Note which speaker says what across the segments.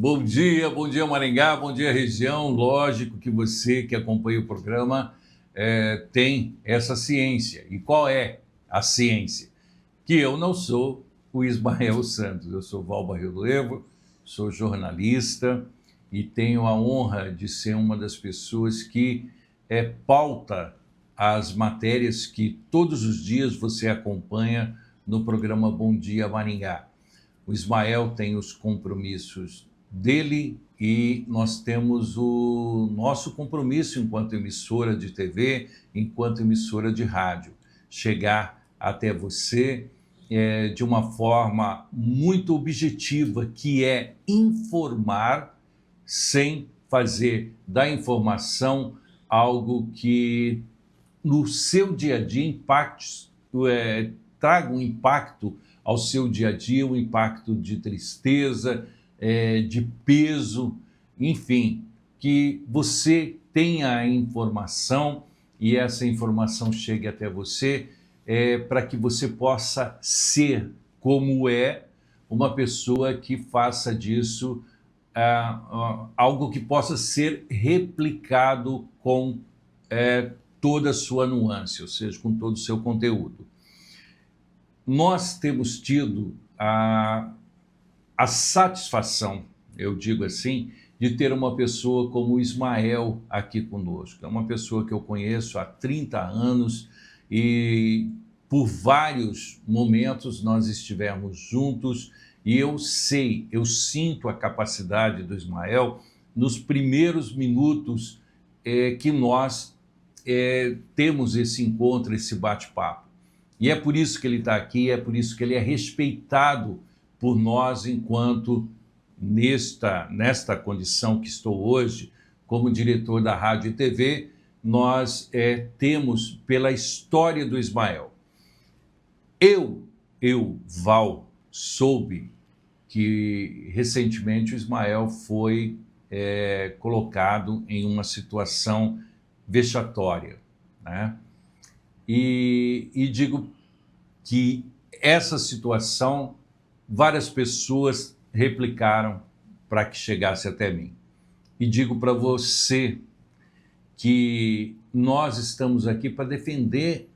Speaker 1: Bom dia Maringá, bom dia região. Lógico que você que acompanha o programa tem essa ciência. E qual é a ciência? Que eu não sou o Ismael Santos, eu sou Val Barril Levo, sou jornalista e tenho a honra de ser uma das pessoas que pauta as matérias que todos os dias você acompanha no programa Bom Dia Maringá. O Ismael tem os compromissos dele e nós temos o nosso compromisso enquanto emissora de TV, enquanto emissora de rádio, chegar até você de uma forma muito objetiva, que é informar sem fazer da informação algo que no seu dia a dia traga um impacto ao seu dia a dia, um impacto de tristeza, de peso, enfim, que você tenha a informação e essa informação chegue até você para que você possa ser como é uma pessoa que faça disso algo que possa ser replicado com toda a sua nuance, ou seja, com todo o seu conteúdo. Nós temos tido a satisfação, eu digo assim, de ter uma pessoa como o Ismael aqui conosco. É uma pessoa que eu conheço há 30 anos e por vários momentos nós estivemos juntos e eu sinto a capacidade do Ismael nos primeiros minutos que nós temos esse encontro, esse bate-papo. E é por isso que ele está aqui, é por isso que ele é respeitado por nós enquanto nesta condição que estou hoje, como diretor da Rádio e TV, nós temos pela história do Ismael. Val, soube que recentemente o Ismael foi colocado em uma situação vexatória, né? E digo que essa situação, várias pessoas replicaram para que chegasse até mim. E digo para você que nós estamos aqui para defender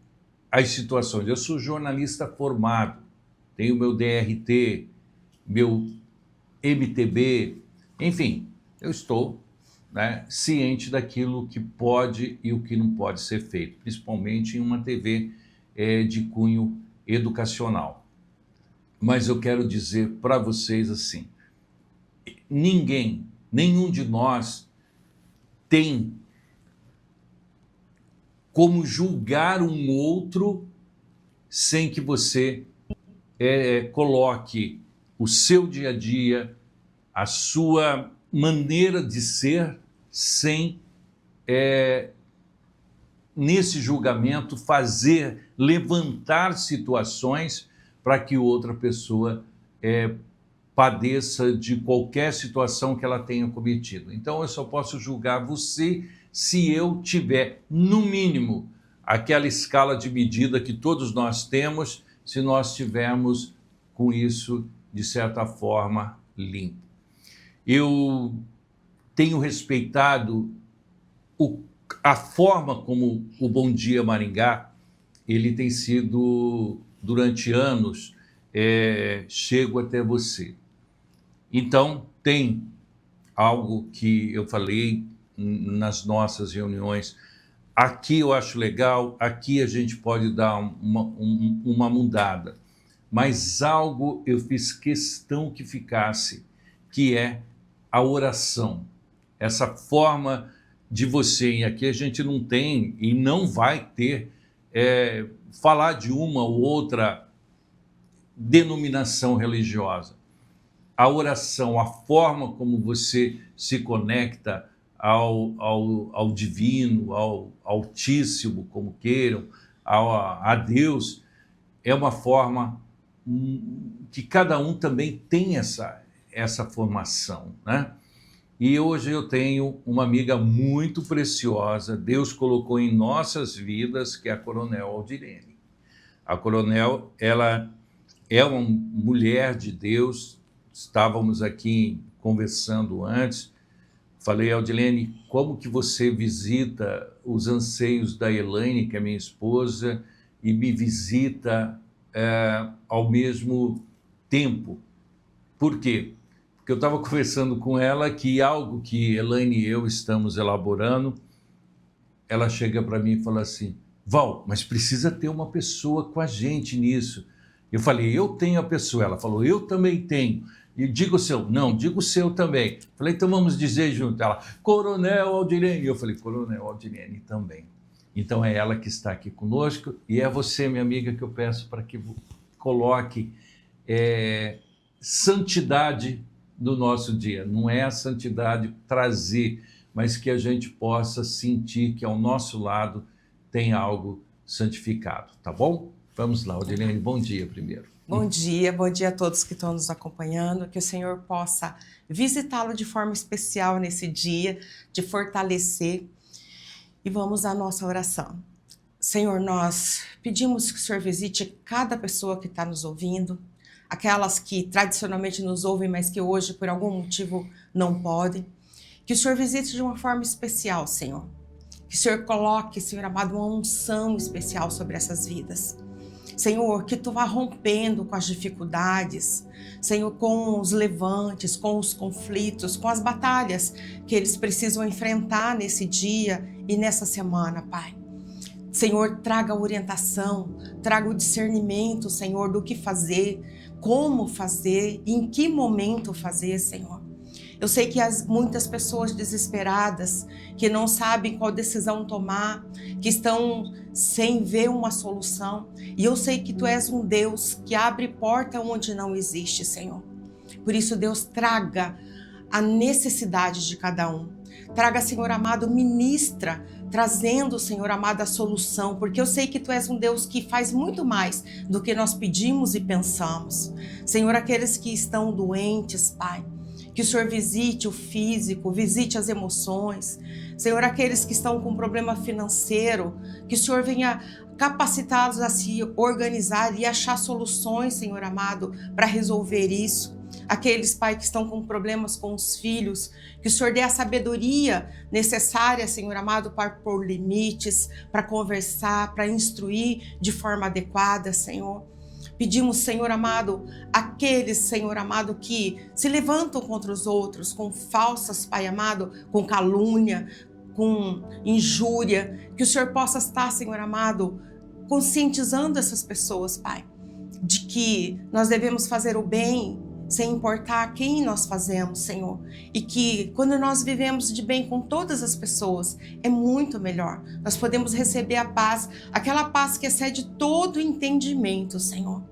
Speaker 1: as situações. Eu sou jornalista formado, tenho meu DRT, meu MTB, enfim, eu estou ciente daquilo que pode e o que não pode ser feito, principalmente em uma TV de cunho educacional. Mas eu quero dizer para vocês assim, nenhum de nós tem como julgar um outro sem que você coloque o seu dia a dia, a sua maneira de ser, sem nesse julgamento levantar situações para que outra pessoa padeça de qualquer situação que ela tenha cometido. Então eu só posso julgar você se eu tiver, no mínimo, aquela escala de medida que todos nós temos, se nós tivermos com isso, de certa forma, limpo. Eu tenho respeitado a forma como o Bom Dia Maringá, ele tem sido, durante anos, chego até você. Então, tem algo que eu falei nas nossas reuniões, aqui eu acho legal, aqui a gente pode dar uma mudada, mas algo eu fiz questão que ficasse, que é a oração, essa forma de você, e aqui a gente não tem e não vai ter, falar de uma ou outra denominação religiosa. A oração, a forma como você se conecta ao divino, ao altíssimo, como queiram, a Deus, é uma forma que cada um também tem essa formação, né? E hoje eu tenho uma amiga muito preciosa, Deus colocou em nossas vidas, que é a Coronel Aldirene. A Coronel, ela é uma mulher de Deus, estávamos aqui conversando antes, falei, Aldilene, como que você visita os anseios da Elaine, que é minha esposa, e me visita ao mesmo tempo? Por quê? Porque eu estava conversando com ela que algo que Elaine e eu estamos elaborando, ela chega para mim e fala assim, Val, mas precisa ter uma pessoa com a gente nisso. Eu falei, eu tenho a pessoa. Ela falou, eu também tenho. E diga o seu. Não, diga o seu também. Falei, então vamos dizer junto. Ela, Coronel Aldilene. Eu falei, Coronel Aldilene também. Então é ela que está aqui conosco e é você, minha amiga, que eu peço para que coloque santidade no nosso dia. Não é a santidade trazer, mas que a gente possa sentir que ao nosso lado tem algo santificado, tá bom? Vamos lá, Aldilene, bom dia primeiro.
Speaker 2: Bom dia a todos que estão nos acompanhando, que o Senhor possa visitá-lo de forma especial nesse dia, de fortalecer. E vamos à nossa oração. Senhor, nós pedimos que o Senhor visite cada pessoa que está nos ouvindo, aquelas que tradicionalmente nos ouvem, mas que hoje por algum motivo não podem. Que o Senhor visite de uma forma especial, Senhor. Que o Senhor coloque, Senhor amado, uma unção especial sobre essas vidas. Senhor, que Tu vá rompendo com as dificuldades, Senhor, com os levantes, com os conflitos, com as batalhas que eles precisam enfrentar nesse dia e nessa semana, Pai. Senhor, traga a orientação, traga o discernimento, Senhor, do que fazer, como fazer, em que momento fazer, Senhor. Eu sei que há muitas pessoas desesperadas, que não sabem qual decisão tomar, que estão sem ver uma solução. E eu sei que Tu és um Deus que abre porta onde não existe, Senhor. Por isso, Deus, traga a necessidade de cada um. Traga, Senhor amado, ministra, trazendo, Senhor amado, a solução, porque eu sei que Tu és um Deus que faz muito mais do que nós pedimos e pensamos. Senhor, aqueles que estão doentes, Pai, que o Senhor visite o físico, visite as emoções. Senhor, aqueles que estão com problema financeiro, que o Senhor venha capacitá-los a se organizar e achar soluções, Senhor amado, para resolver isso. Aqueles, Pai, que estão com problemas com os filhos, que o Senhor dê a sabedoria necessária, Senhor amado, para pôr limites, para conversar, para instruir de forma adequada, Senhor. Pedimos, Senhor amado, aqueles, Senhor amado, que se levantam contra os outros com falsas, Pai amado, com calúnia, com injúria, que o Senhor possa estar, Senhor amado, conscientizando essas pessoas, Pai, de que nós devemos fazer o bem sem importar quem nós fazemos, Senhor. E que quando nós vivemos de bem com todas as pessoas, é muito melhor. Nós podemos receber a paz, aquela paz que excede todo entendimento, Senhor.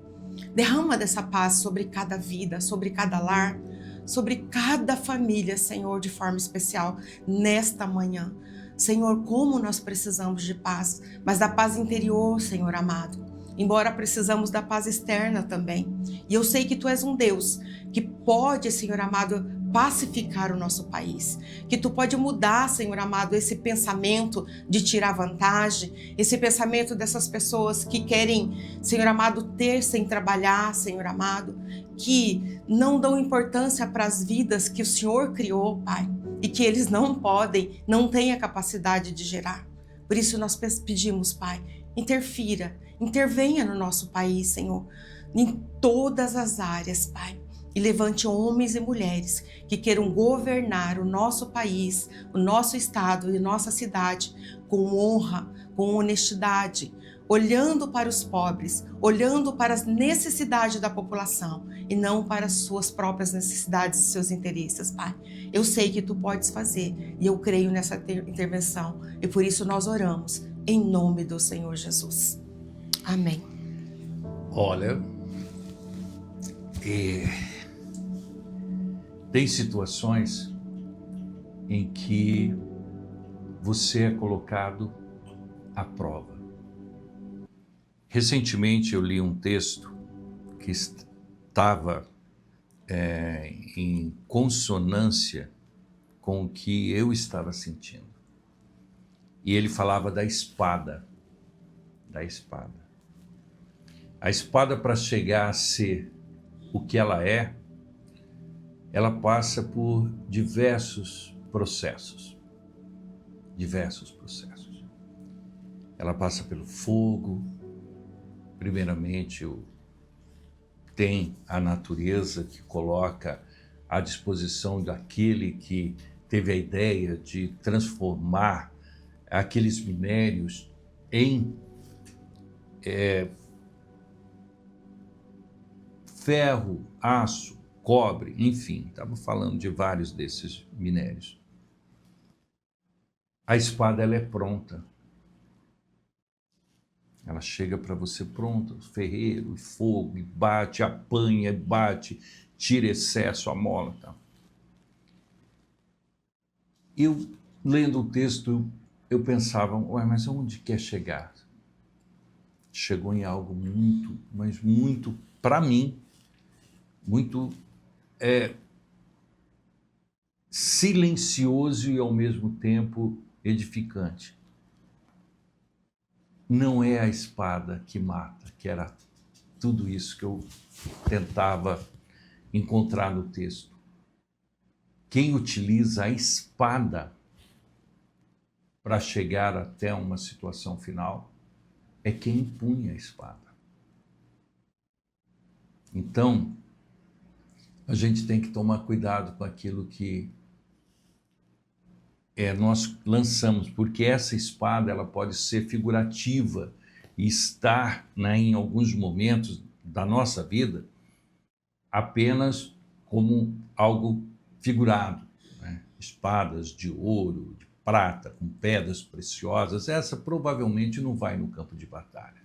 Speaker 2: Derrama dessa paz sobre cada vida, sobre cada lar, sobre cada família, Senhor, de forma especial, nesta manhã. Senhor, como nós precisamos de paz, mas da paz interior, Senhor amado. Embora precisamos da paz externa também. E eu sei que Tu és um Deus que pode, Senhor amado, pacificar o nosso país. Que Tu pode mudar, Senhor amado, esse pensamento de tirar vantagem, esse pensamento dessas pessoas que querem, Senhor amado, ter sem trabalhar, Senhor amado, que não dão importância para as vidas que o Senhor criou, Pai, e que eles não podem, não têm a capacidade de gerar. Por isso nós pedimos, Pai, intervenha no nosso país, Senhor, em todas as áreas, Pai. E levante homens e mulheres que queiram governar o nosso país, o nosso estado e nossa cidade com honra, com honestidade, olhando para os pobres, olhando para as necessidades da população e não para as suas próprias necessidades e seus interesses, Pai. Eu sei que Tu podes fazer e eu creio nessa intervenção e por isso nós oramos em nome do Senhor Jesus. Amém.
Speaker 1: Olha, tem situações em que você é colocado à prova. Recentemente eu li um texto que estava em consonância com o que eu estava sentindo. E ele falava da espada. Da espada. A espada, para chegar a ser o que ela é, ela passa por diversos processos. Ela passa pelo fogo. Primeiramente, tem a natureza que coloca à disposição daquele que teve a ideia de transformar aqueles minérios em ferro, aço, cobre, enfim, estava falando de vários desses minérios. A espada, ela é pronta. Ela chega para você pronta, ferreiro, e fogo, e bate, apanha, bate, tira excesso, amola. Tá? Eu, lendo o texto, eu pensava, ué, mas aonde quer chegar? Chegou em algo muito, mas muito, para mim, muito silencioso e, ao mesmo tempo, edificante. Não é a espada que mata, que era tudo isso que eu tentava encontrar no texto. Quem utiliza a espada para chegar até uma situação final é quem empunha a espada. Então, a gente tem que tomar cuidado com aquilo que nós lançamos, porque essa espada ela pode ser figurativa e estar, em alguns momentos da nossa vida apenas como algo figurado, né? Espadas de ouro, de prata, com pedras preciosas, essa provavelmente não vai no campo de batalha.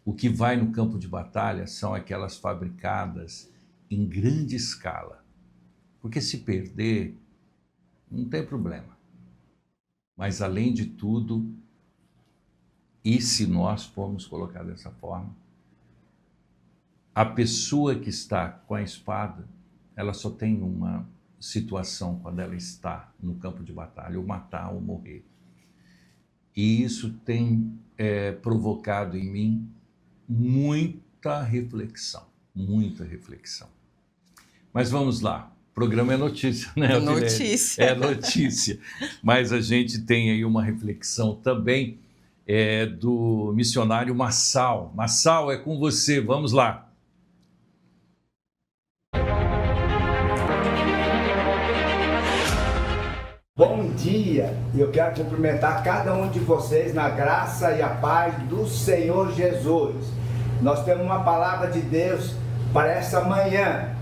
Speaker 1: O que vai no campo de batalha são aquelas fabricadas em grande escala, porque se perder, não tem problema. Mas, além de tudo, e se nós formos colocar dessa forma, a pessoa que está com a espada, ela só tem uma situação quando ela está no campo de batalha, ou matar ou morrer. E isso tem provocado em mim muita reflexão. Mas vamos lá. O programa é notícia, né?
Speaker 2: Notícia.
Speaker 1: É notícia. Mas a gente tem aí uma reflexão também do missionário Massal. Massal, é com você. Vamos lá.
Speaker 3: Bom dia. Eu quero cumprimentar cada um de vocês na graça e a paz do Senhor Jesus. Nós temos uma palavra de Deus para essa manhã.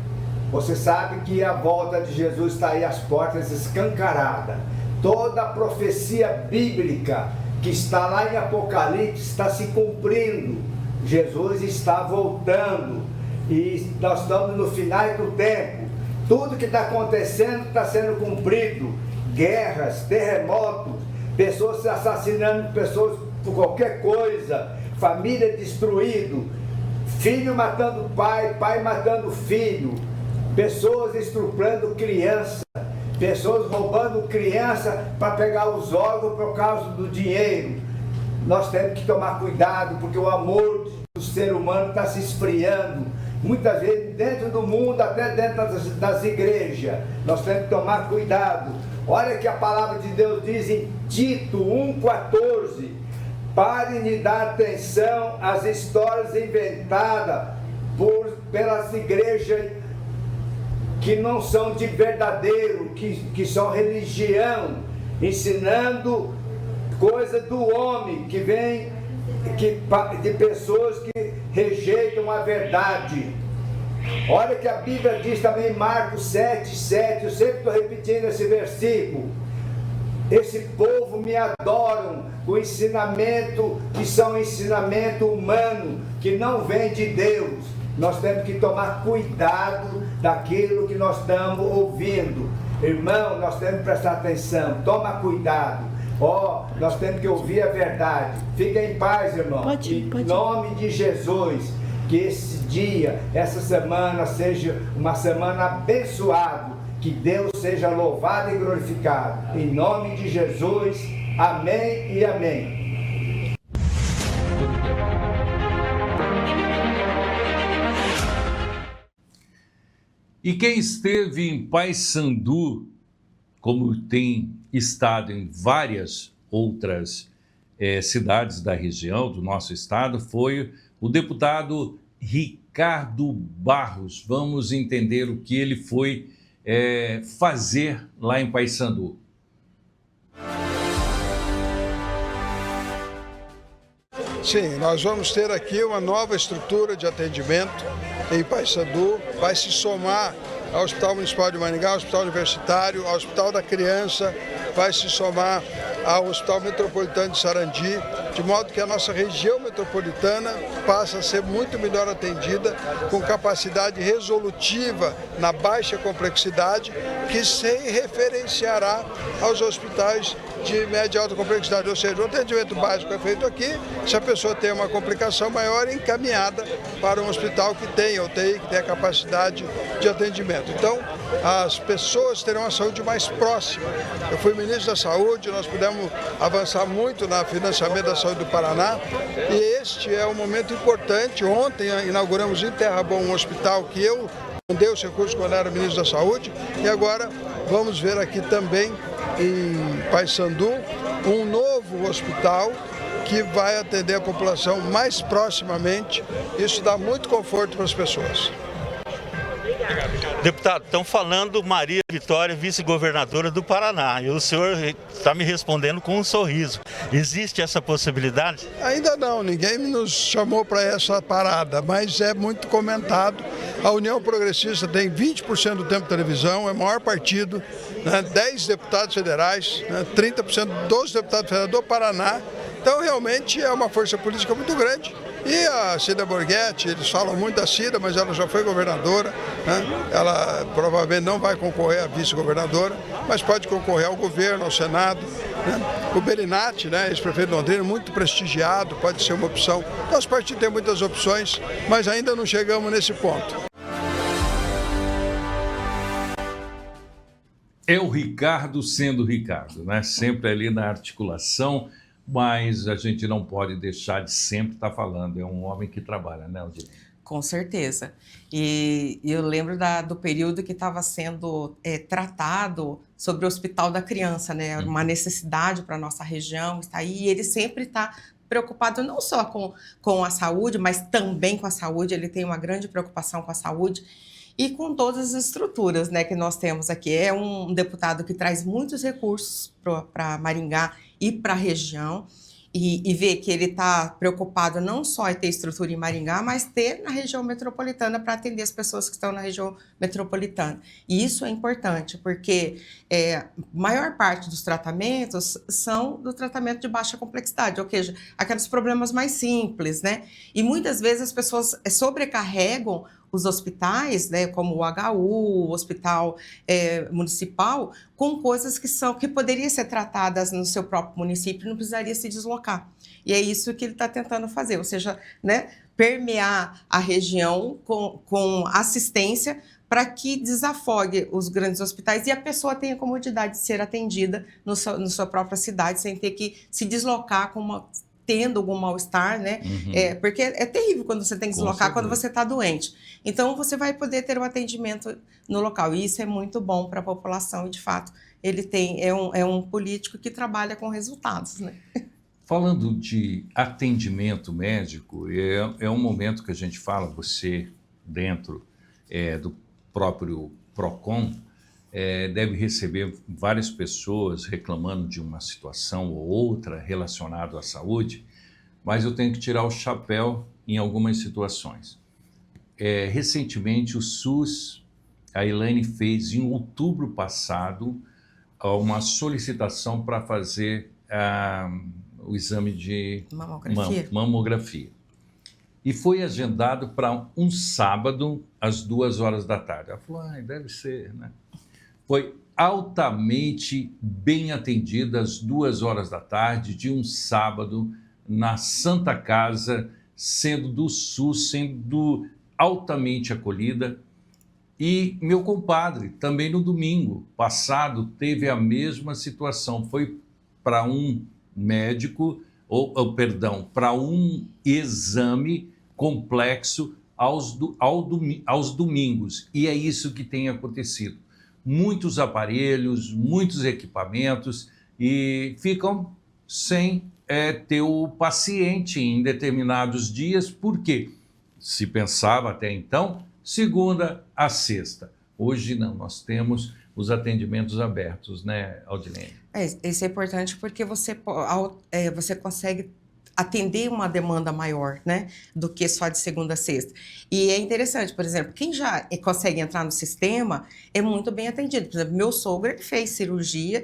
Speaker 3: Você sabe que a volta de Jesus está aí às portas escancarada. Toda a profecia bíblica que está lá em Apocalipse está se cumprindo. Jesus está voltando e nós estamos no final do tempo. Tudo que está acontecendo está sendo cumprido. Guerras, terremotos, pessoas se assassinando, pessoas por qualquer coisa, família destruído, filho matando pai, pai matando filho, pessoas estuprando criança, pessoas roubando criança para pegar os órgãos por causa do dinheiro. Nós temos que tomar cuidado, porque o amor do ser humano está se esfriando. Muitas vezes dentro do mundo, até dentro das igrejas, nós temos que tomar cuidado. Olha que a palavra de Deus diz em Tito 1,14: parem de dar atenção às histórias inventadas pelas igrejas que não são de verdadeiro, que são religião, ensinando coisa do homem, que vem de pessoas que rejeitam a verdade. Olha que a Bíblia diz também em Marcos 7,7, eu sempre estou repetindo esse versículo: esse povo me adoram com ensinamento que são ensinamento humano, que não vem de Deus. Nós temos que tomar cuidado daquilo que nós estamos ouvindo. Irmão, nós temos que prestar atenção, toma cuidado. Nós temos que ouvir a verdade. Fica em paz, irmão. Em nome de Jesus, que esse dia, essa semana seja uma semana abençoada, que Deus seja louvado e glorificado. Em nome de Jesus, amém e amém.
Speaker 1: E quem esteve em Paysandu, como tem estado em várias outras cidades da região, do nosso estado, foi o deputado Ricardo Barros. Vamos entender o que ele foi fazer lá em Paysandu.
Speaker 4: Sim, nós vamos ter aqui uma nova estrutura de atendimento em Paysandu, vai se somar ao Hospital Municipal de Maringá, ao Hospital Universitário, ao Hospital da Criança, vai se somar ao Hospital Metropolitano de Sarandi, de modo que a nossa região metropolitana passa a ser muito melhor atendida, com capacidade resolutiva na baixa complexidade, que se referenciará aos hospitais de média e alta complexidade, ou seja, o atendimento básico é feito aqui, se a pessoa tem uma complicação maior, é encaminhada para um hospital que tenha UTI, que tenha capacidade de atendimento. Então, as pessoas terão uma saúde mais próxima. Eu fui ministro da Saúde, nós pudemos avançar muito no financiamento da saúde do Paraná, e este é um momento importante. Ontem inauguramos em Terra Bom um hospital que eu dei os recursos quando era ministro da Saúde, e agora vamos ver aqui também em Paysandu um novo hospital que vai atender a população mais proximamente. Isso dá muito conforto para as pessoas.
Speaker 5: Deputado, estão falando Maria Vitória, vice-governadora do Paraná, e o senhor está me respondendo com um sorriso. Existe essa possibilidade?
Speaker 4: Ainda não, ninguém nos chamou para essa parada, mas é muito comentado. A União Progressista tem 20% do tempo de televisão, é o maior partido, 10 deputados federais, 30% dos deputados federais do Paraná. Então, realmente, é uma força política muito grande. E a Cida Borghetti, eles falam muito da Cida, mas ela já foi governadora, Ela provavelmente não vai concorrer a vice-governadora, mas pode concorrer ao governo, ao Senado, O Belinati, ex-prefeito de Londrina, muito prestigiado, pode ser uma opção. Nosso partido tem muitas opções, mas ainda não chegamos nesse ponto.
Speaker 1: É o Ricardo sendo Ricardo, Sempre ali na articulação, mas a gente não pode deixar de sempre estar falando. É um homem que trabalha, Aldir?
Speaker 2: Com certeza. E eu lembro do período que estava sendo tratado sobre o Hospital da Criança, Uma necessidade para a nossa região está aí. E ele sempre está preocupado não só com a saúde, mas também com a saúde. Ele tem uma grande preocupação com a saúde e com todas as estruturas que nós temos aqui. É um deputado que traz muitos recursos para Maringá e para a região, e ver que ele está preocupado não só em ter estrutura em Maringá, mas ter na região metropolitana para atender as pessoas que estão na região metropolitana. E isso é importante, porque a maior parte dos tratamentos são do tratamento de baixa complexidade, ou seja, aqueles problemas mais simples, E muitas vezes as pessoas sobrecarregam os hospitais, como o HU, o hospital municipal, com coisas que poderiam ser tratadas no seu próprio município e não precisaria se deslocar. E é isso que ele está tentando fazer, ou seja, permear a região com assistência para que desafogue os grandes hospitais e a pessoa tenha comodidade de ser atendida na sua própria cidade, sem ter que se deslocar tendo algum mal-estar, porque é terrível quando você tem que deslocar quando você está doente. Então, você vai poder ter um atendimento no local. E isso é muito bom para a população. E, de fato, ele é um político que trabalha com resultados,
Speaker 1: Falando de atendimento médico, é um momento que a gente fala, você dentro do próprio PROCON, deve receber várias pessoas reclamando de uma situação ou outra relacionada à saúde, mas eu tenho que tirar o chapéu em algumas situações. Recentemente, o SUS, a Elaine fez em outubro passado uma solicitação para fazer o exame de mamografia. E foi agendado para um sábado, às 2h da tarde. Ela falou, deve ser, Foi altamente bem atendida às 2h da tarde de um sábado na Santa Casa, sendo do SUS, sendo altamente acolhida. E meu compadre, também no domingo passado, teve a mesma situação. Foi para um médico, para um exame complexo aos domingos. E é isso que tem acontecido. Muitos aparelhos, muitos equipamentos e ficam sem ter o paciente em determinados dias, porque se pensava até então, segunda a sexta. Hoje não, nós temos os atendimentos abertos, né, Aldilene?
Speaker 2: Isso é importante porque você consegue atender uma demanda maior, né, do que só de segunda a sexta. E é interessante, por exemplo, quem já consegue entrar no sistema é muito bem atendido. Por exemplo, meu sogro ele fez cirurgia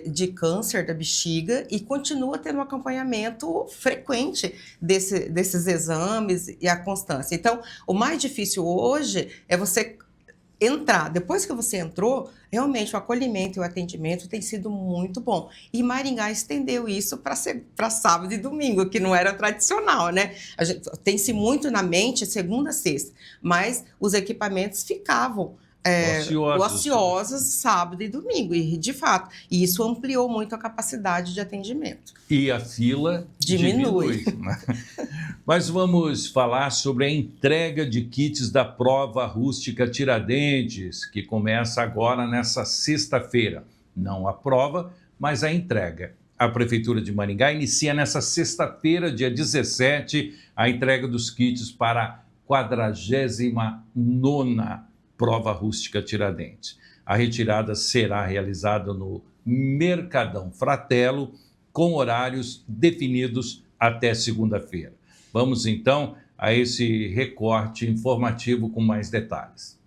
Speaker 2: de câncer da bexiga e continua tendo um acompanhamento frequente desses exames e a constância. Então, o mais difícil hoje é você entrar. Depois que você entrou, realmente o acolhimento e o atendimento tem sido muito bom. E Maringá estendeu isso para sábado e domingo, que não era tradicional, né? A gente tem-se muito na mente segunda a sexta, mas os equipamentos ficavam ociosos sábado e domingo, e de fato, isso ampliou muito a capacidade de atendimento.
Speaker 1: E a fila diminui. Mas vamos falar sobre a entrega de kits da Prova Rústica Tiradentes, que começa agora nessa sexta-feira. Não a prova, mas a entrega. A Prefeitura de Maringá inicia nessa sexta-feira, dia 17, a entrega dos kits para a 49ª Prova Rústica Tiradentes. A retirada será realizada no Mercadão Fratello, com horários definidos até segunda-feira. Vamos então a esse recorte informativo com mais detalhes.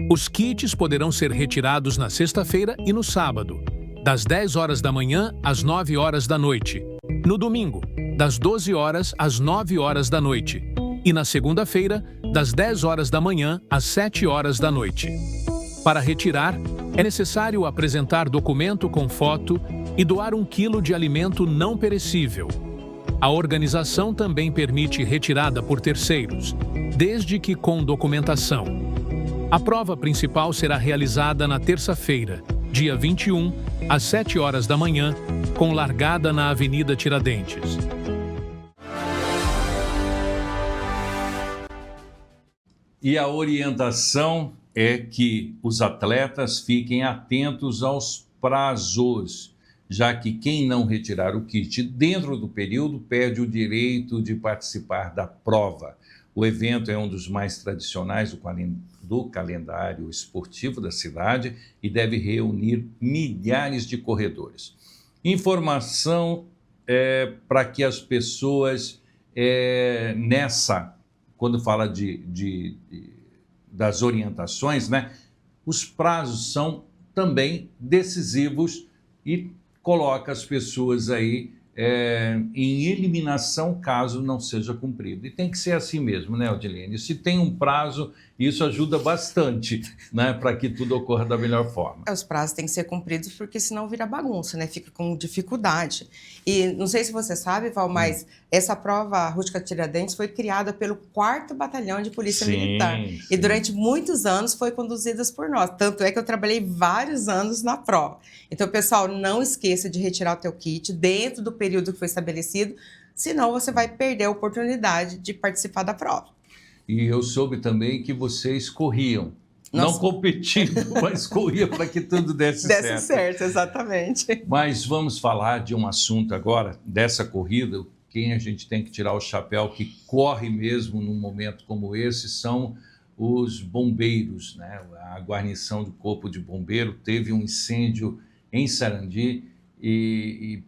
Speaker 6: Os kits poderão ser retirados na sexta-feira e no sábado, das 10 horas da manhã às 9 horas da noite. No domingo, das 12 horas às 9 horas da noite. E na segunda-feira, das 10 horas da manhã às 7 horas da noite. Para retirar, é necessário apresentar documento com foto e doar 1 quilo de alimento não perecível. A organização também permite retirada por terceiros, desde que com documentação. A prova principal será realizada na terça-feira, dia 21, às 7 horas da manhã, com largada na Avenida Tiradentes.
Speaker 1: E a orientação é que os atletas fiquem atentos aos prazos, já que quem não retirar o kit dentro do período perde o direito de participar da prova. O evento é um dos mais tradicionais do calendário esportivo da cidade e deve reunir milhares de corredores. Informação para que as pessoas, quando fala das orientações, né, os prazos são também decisivos e coloca as pessoas aí em eliminação caso não seja cumprido. E tem que ser assim mesmo, né, Aldilene? Se tem um prazo, isso ajuda bastante, né, para que tudo ocorra da melhor forma.
Speaker 2: Os prazos têm que ser cumpridos porque senão vira bagunça, né? Fica com dificuldade. E não sei se você sabe, Val, mas essa prova Rústica Tiradentes foi criada pelo 4º Batalhão de Polícia Militar. E durante muitos anos foi conduzida por nós. Tanto é que eu trabalhei vários anos na prova. Então, pessoal, não esqueça de retirar o teu kit dentro do período que foi estabelecido, senão você vai perder a oportunidade de participar da prova.
Speaker 1: E eu soube também que vocês corriam. Nossa. Não competindo, mas corria para que tudo desse certo.
Speaker 2: Desse certo, exatamente.
Speaker 1: Mas vamos falar de um assunto agora, dessa corrida. Quem a gente tem que tirar o chapéu, que corre mesmo num momento como esse, são os bombeiros, né? A guarnição do Corpo de Bombeiro teve um incêndio em Sarandi e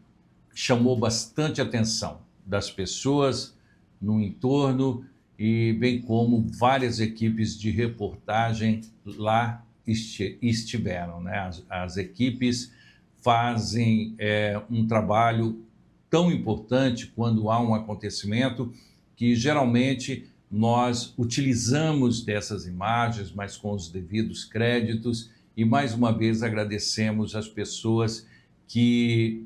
Speaker 1: chamou bastante atenção das pessoas no entorno, e bem como várias equipes de reportagem lá estiveram, né? As equipes fazem um trabalho tão importante quando há um acontecimento, que geralmente nós utilizamos dessas imagens, mas com os devidos créditos, e mais uma vez agradecemos as pessoas que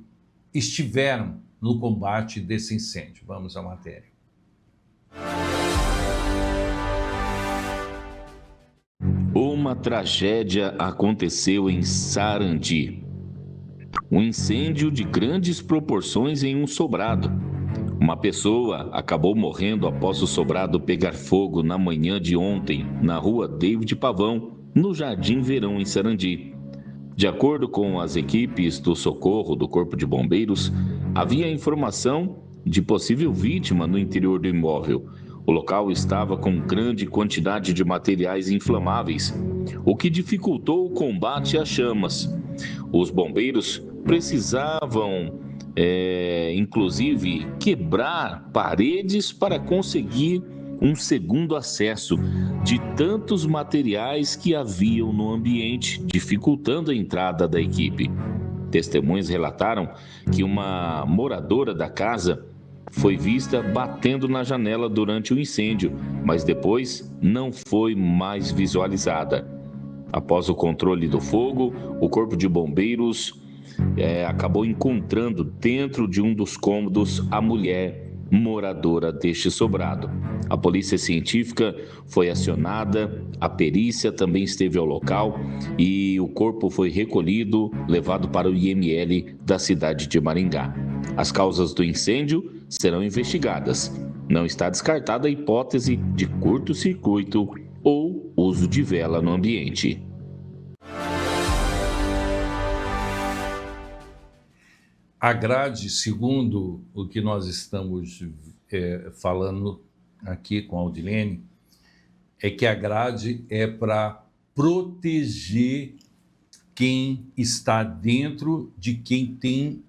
Speaker 1: estiveram no combate desse incêndio. Vamos à matéria.
Speaker 7: Uma tragédia aconteceu em Sarandi. Um incêndio de grandes proporções em um sobrado. Uma pessoa acabou morrendo após o sobrado pegar fogo na manhã de ontem, na rua David Pavão, no Jardim Verão, em Sarandi. De acordo com as equipes do socorro do Corpo de Bombeiros, havia informação de possível vítima no interior do imóvel. O local estava com grande quantidade de materiais inflamáveis, o que dificultou o combate às chamas. Os bombeiros precisavam, inclusive, quebrar paredes para conseguir um segundo acesso de tantos materiais que haviam no ambiente, dificultando a entrada da equipe. Testemunhas relataram que uma moradora da casa foi vista batendo na janela durante o incêndio, mas depois não foi mais visualizada. Após o controle do fogo, o Corpo de Bombeiros acabou encontrando dentro de um dos cômodos a mulher moradora deste sobrado. A polícia científica foi acionada, a perícia também esteve ao local e o corpo foi recolhido, levado para o IML da cidade de Maringá. As causas do incêndio serão investigadas. Não está descartada a hipótese de curto-circuito ou uso de vela no ambiente.
Speaker 1: A grade, segundo o que nós estamos falando aqui com a Audilene, é que a grade é para proteger quem está dentro de quem tem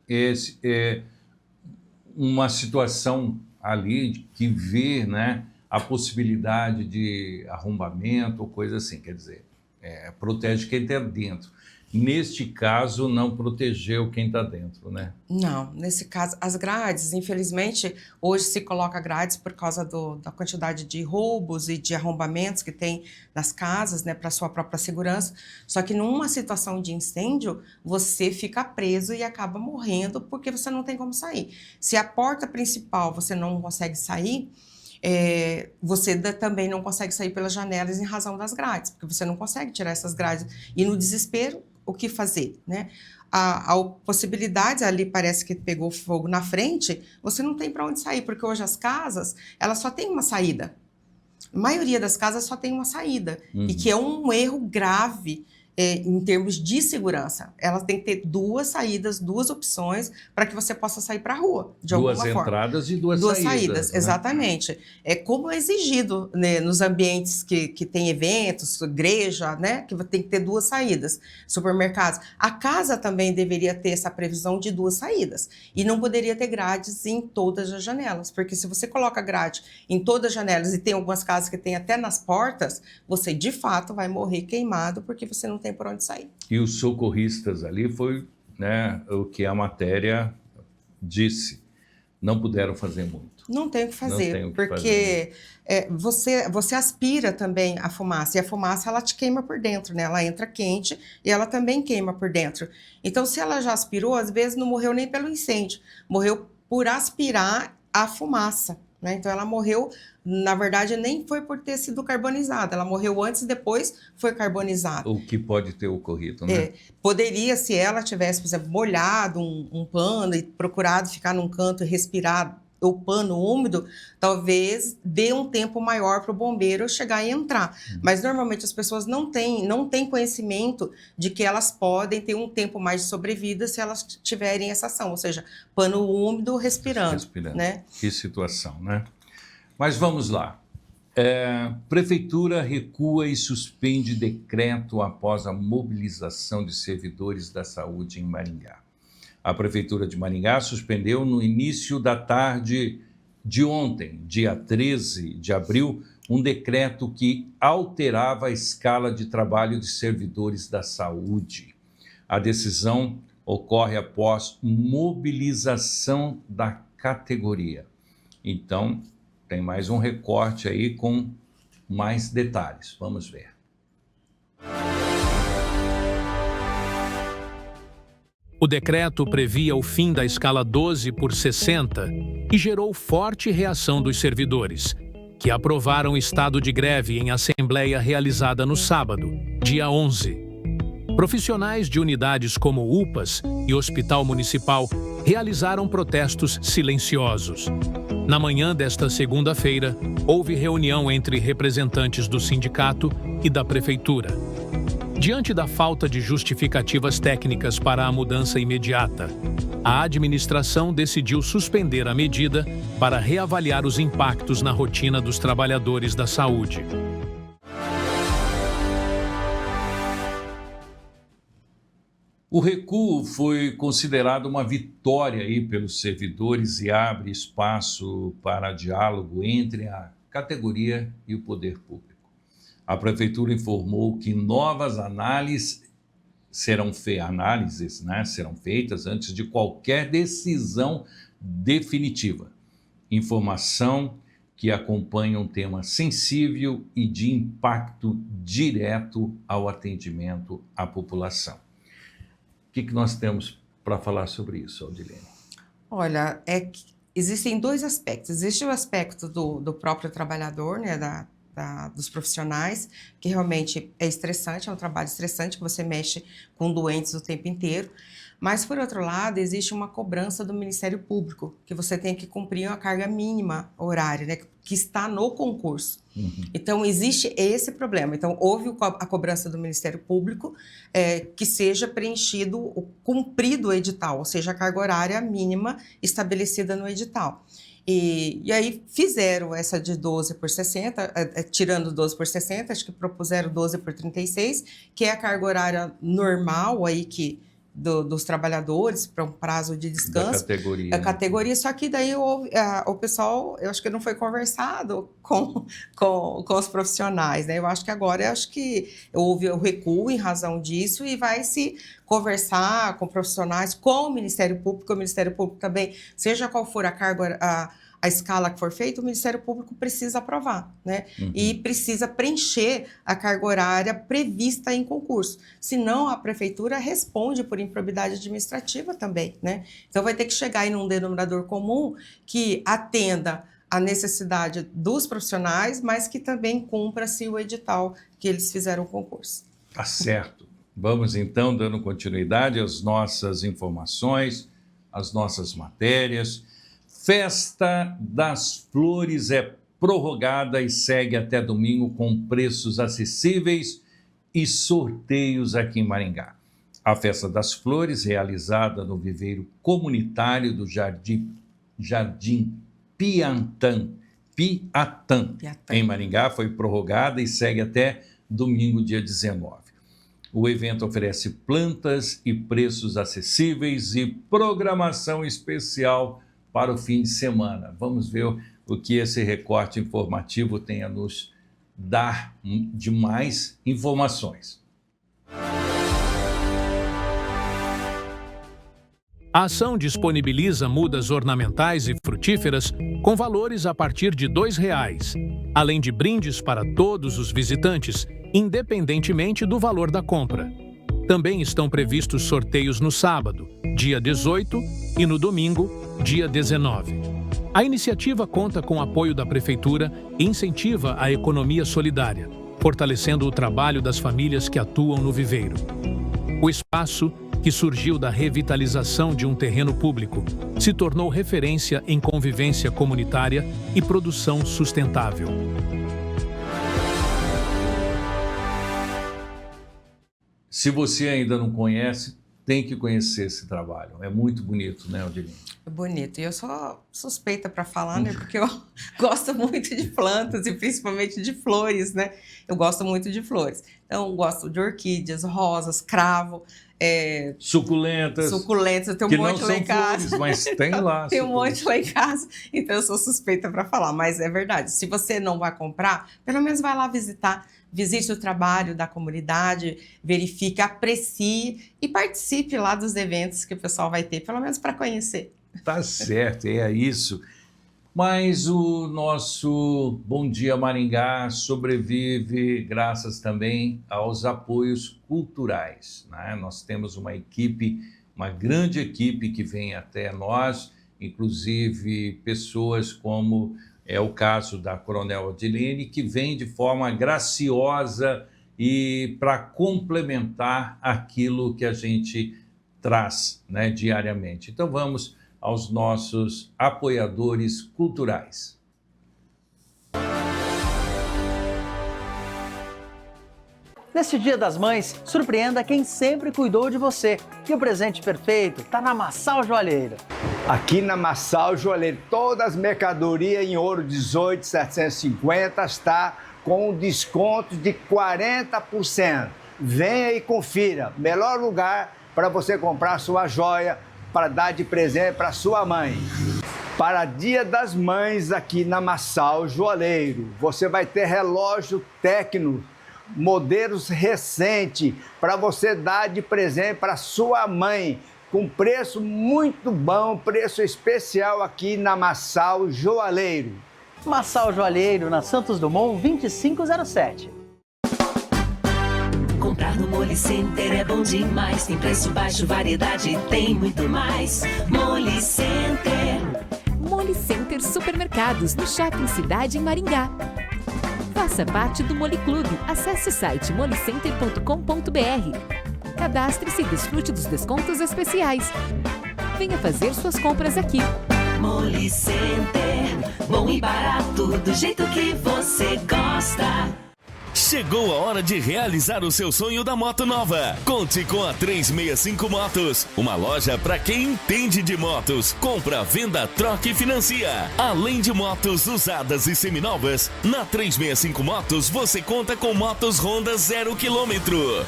Speaker 1: uma situação ali que vê, né, a possibilidade de arrombamento ou coisa assim, quer dizer, protege quem está dentro. Neste caso, não protegeu quem está dentro, né?
Speaker 2: Não, nesse caso, as grades, infelizmente, hoje se coloca grades por causa da quantidade de roubos e de arrombamentos que tem nas casas, né, para sua própria segurança. Só que numa situação de incêndio, você fica preso e acaba morrendo porque você não tem como sair. Se a porta principal você não consegue sair, você também não consegue sair pelas janelas em razão das grades, porque você não consegue tirar essas grades. E no desespero, o que fazer, né? A possibilidade ali parece que pegou fogo na frente, você não tem para onde sair, porque hoje as casas, elas só têm uma saída. A maioria das casas só tem uma saída, e que é um erro grave em termos de segurança. Ela tem que ter duas saídas, duas opções para que você possa sair para a rua, de alguma forma. Duas
Speaker 1: entradas e duas saídas, né?
Speaker 2: Exatamente. É como é exigido, né, nos ambientes que tem eventos, igreja, né, que tem que ter duas saídas, supermercados. A casa também deveria ter essa previsão de duas saídas. E não poderia ter grades em todas as janelas, porque se você coloca grade em todas as janelas, e tem algumas casas que tem até nas portas, você de fato vai morrer queimado, porque você não tem por onde sair.
Speaker 1: E os socorristas ali foi, né, o que a matéria disse, não puderam fazer muito.
Speaker 2: Não tem o que fazer, porque você aspira também a fumaça, e a fumaça ela te queima por dentro, né? Ela entra quente e ela também queima por dentro. Então, se ela já aspirou, às vezes não morreu nem pelo incêndio, morreu por aspirar a fumaça, né? Então, ela morreu, na verdade, nem foi por ter sido carbonizada. Ela morreu antes e depois foi carbonizada.
Speaker 1: O que pode ter ocorrido, né?
Speaker 2: Poderia, se ela tivesse, por exemplo, molhado um pano e procurado ficar num canto e respirar o pano úmido, talvez dê um tempo maior para o bombeiro chegar e entrar. Mas, normalmente, as pessoas não têm conhecimento de que elas podem ter um tempo mais de sobrevida se elas tiverem essa ação. Ou seja, pano úmido respirando. Né?
Speaker 1: Que situação, né? Mas vamos lá. Prefeitura recua e suspende decreto após a mobilização de servidores da saúde em Maringá. A Prefeitura de Maringá suspendeu no início da tarde de ontem, dia 13 de abril, um decreto que alterava a escala de trabalho de servidores da saúde. A decisão ocorre após mobilização da categoria. Então, tem mais um recorte aí com mais detalhes. Vamos ver.
Speaker 6: O decreto previa o fim da escala 12 por 60 e gerou forte reação dos servidores, que aprovaram estado de greve em assembleia realizada no sábado, dia 11. Profissionais de unidades como UPAs e Hospital Municipal realizaram protestos silenciosos. Na manhã desta segunda-feira, houve reunião entre representantes do sindicato e da prefeitura. Diante da falta de justificativas técnicas para a mudança imediata, a administração decidiu suspender a medida para reavaliar os impactos na rotina dos trabalhadores da saúde.
Speaker 1: O recuo foi considerado uma vitória aí pelos servidores e abre espaço para diálogo entre a categoria e o poder público. A prefeitura informou que novas análises serão feitas antes de qualquer decisão definitiva. Informação que acompanha um tema sensível e de impacto direto ao atendimento à população. O que nós temos para falar sobre isso, Aldilene?
Speaker 2: Olha, existem dois aspectos. Existe o aspecto do próprio trabalhador, né, dos profissionais, que realmente é estressante, é um trabalho estressante, que você mexe com doentes o tempo inteiro. Mas, por outro lado, existe uma cobrança do Ministério Público, que você tem que cumprir uma carga mínima horária, né, que está no concurso. Então, existe esse problema. Então, houve a cobrança do Ministério Público que seja cumprido o edital, ou seja, a carga horária mínima estabelecida no edital. E aí fizeram essa de 12 por 60, tirando 12 por 60, acho que propuseram 12 por 36, que é a carga horária normal aí dos trabalhores para um prazo de descanso.
Speaker 1: Da
Speaker 2: categoria, só que daí o pessoal, eu acho que não foi conversado com os profissionais, né? Eu acho que agora houve o recuo em razão disso e vai se conversar com profissionais, com o Ministério Público. O Ministério Público também, seja qual for a carga, a escala que for feita, o Ministério Público precisa aprovar, né? E precisa preencher a carga horária prevista em concurso. Senão, a prefeitura responde por improbidade administrativa também, né? Então, vai ter que chegar em um denominador comum que atenda a necessidade dos profissionais, mas que também cumpra-se o edital que eles fizeram o concurso.
Speaker 1: Tá certo. Vamos, então, dando continuidade às nossas informações, às nossas matérias. Festa das Flores é prorrogada e segue até domingo com preços acessíveis e sorteios aqui em Maringá. A Festa das Flores, realizada no viveiro comunitário do Jardim Piatã, em Maringá, foi prorrogada e segue até domingo, dia 19. O evento oferece plantas e preços acessíveis e programação especial para o fim de semana. Vamos ver o que esse recorte informativo tem a nos dar de mais informações.
Speaker 6: A ação disponibiliza mudas ornamentais e frutíferas com valores a partir de R$ 2,00, além de brindes para todos os visitantes, independentemente do valor da compra. Também estão previstos sorteios no sábado, dia 18, e no domingo, dia 19. A iniciativa conta com o apoio da Prefeitura e incentiva a economia solidária, fortalecendo o trabalho das famílias que atuam no viveiro. O espaço, que surgiu da revitalização de um terreno público, se tornou referência em convivência comunitária e produção sustentável.
Speaker 1: Se você ainda não conhece, tem que conhecer esse trabalho. É muito bonito, né, Aldilene?
Speaker 2: É bonito. E eu sou suspeita para falar, né? Porque eu gosto muito de plantas e principalmente de flores, né? Eu gosto muito de flores. Então, eu gosto de orquídeas, rosas, cravo.
Speaker 1: Suculentas.
Speaker 2: Eu tenho um monte lá em casa.
Speaker 1: Flores, mas tem lá.
Speaker 2: Tem um monte lá em casa, então eu sou suspeita para falar, mas é verdade. Se você não vai comprar, pelo menos vai lá visitar. Visite o trabalho da comunidade, verifique, aprecie e participe lá dos eventos que o pessoal vai ter, pelo menos para conhecer.
Speaker 1: Tá certo, é isso. Mas o nosso Bom Dia Maringá sobrevive graças também aos apoios culturais, né? Nós temos uma equipe, uma grande equipe que vem até nós, inclusive pessoas como é o caso da Coronel Aldilene, que vem de forma graciosa e para complementar aquilo que a gente traz, né, diariamente. Então vamos aos nossos apoiadores culturais.
Speaker 8: Neste Dia das Mães, surpreenda quem sempre cuidou de você. E o presente perfeito está na Massal Joalheiro.
Speaker 3: Aqui na Massal Joalheiro, todas as mercadorias em ouro 18.750 está com um desconto de 40%. Venha e confira. Melhor lugar para você comprar sua joia para dar de presente para sua mãe. Para Dia das Mães aqui na Massal Joalheiro, você vai ter relógio Tecno, modelos recentes, para você dar de presente para sua mãe, com preço muito bom, preço especial aqui na Massal Joalheiro.
Speaker 8: Massal Joalheiro, na Santos Dumont 2507.
Speaker 9: Comprar no Moli Center é bom demais. Tem preço baixo, variedade, tem muito mais. Moli Center.
Speaker 10: Moli Center Supermercados, no Shopping Cidade, em Maringá. Faça parte do Moli Clube. Acesse o site molicenter.com.br. Cadastre-se e desfrute dos descontos especiais. Venha fazer suas compras aqui.
Speaker 9: Moli Center. Bom e barato, do jeito que você gosta.
Speaker 11: Chegou a hora de realizar o seu sonho da moto nova. Conte com a 365 Motos, uma loja para quem entende de motos. Compra, venda, troca e financia. Além de motos usadas e seminovas, na 365 Motos você conta com motos Honda 0 km.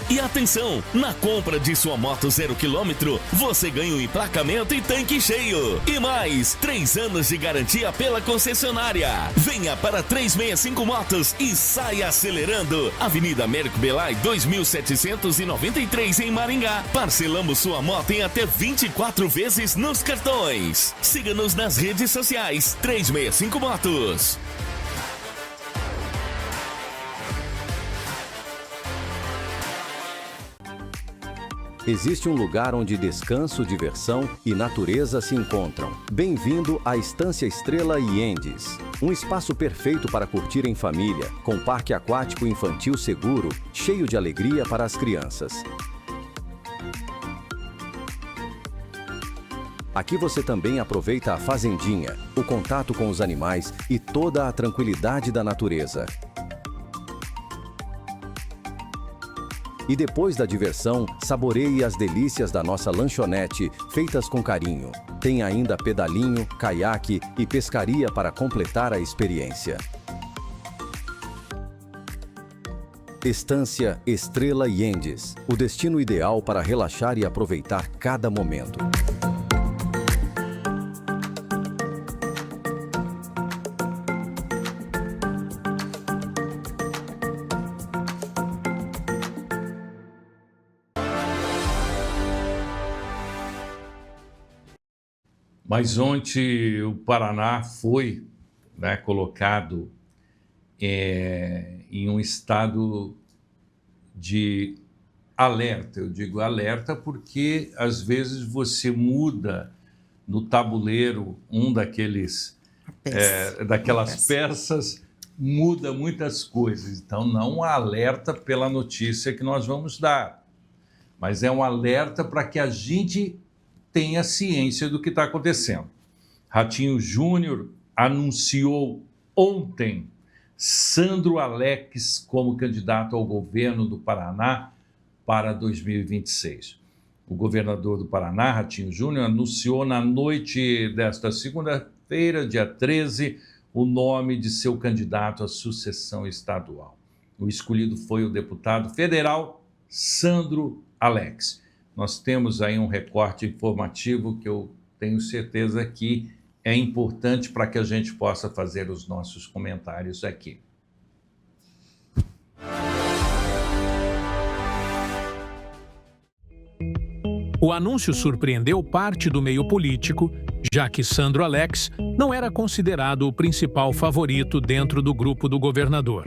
Speaker 11: E atenção, na compra de sua moto 0 km, você ganha um emplacamento e tanque cheio. E mais, 3 anos de garantia pela concessionária. Venha para 365 Motos e saia acelerando. Avenida Américo Belay 2793 em Maringá. Parcelamos sua moto em até 24 vezes nos cartões. Siga-nos nas redes sociais 365 Motos.
Speaker 12: Existe um lugar onde descanso, diversão e natureza se encontram. Bem-vindo à Estância Estrela Iendes. Um espaço perfeito para curtir em família, com parque aquático infantil seguro, cheio de alegria para as crianças. Aqui você também aproveita a fazendinha, o contato com os animais e toda a tranquilidade da natureza. E depois da diversão, saboreie as delícias da nossa lanchonete, feitas com carinho. Tem ainda pedalinho, caiaque e pescaria para completar a experiência. Estância Estrela Iendes, o destino ideal para relaxar e aproveitar cada momento.
Speaker 1: Mas ontem o Paraná foi, né, colocado em um estado de alerta. Eu digo alerta porque às vezes você muda no tabuleiro daquelas peças, muda muitas coisas. Então não há alerta pela notícia que nós vamos dar, mas é um alerta para que a gente tenha ciência do que está acontecendo. Ratinho Júnior anunciou ontem Sandro Alex como candidato ao governo do Paraná para 2026. O governador do Paraná, Ratinho Júnior, anunciou na noite desta segunda-feira, dia 13, o nome de seu candidato à sucessão estadual. O escolhido foi o deputado federal Sandro Alex. Nós temos aí um recorte informativo que eu tenho certeza que é importante para que a gente possa fazer os nossos comentários aqui.
Speaker 6: O anúncio surpreendeu parte do meio político, já que Sandro Alex não era considerado o principal favorito dentro do grupo do governador.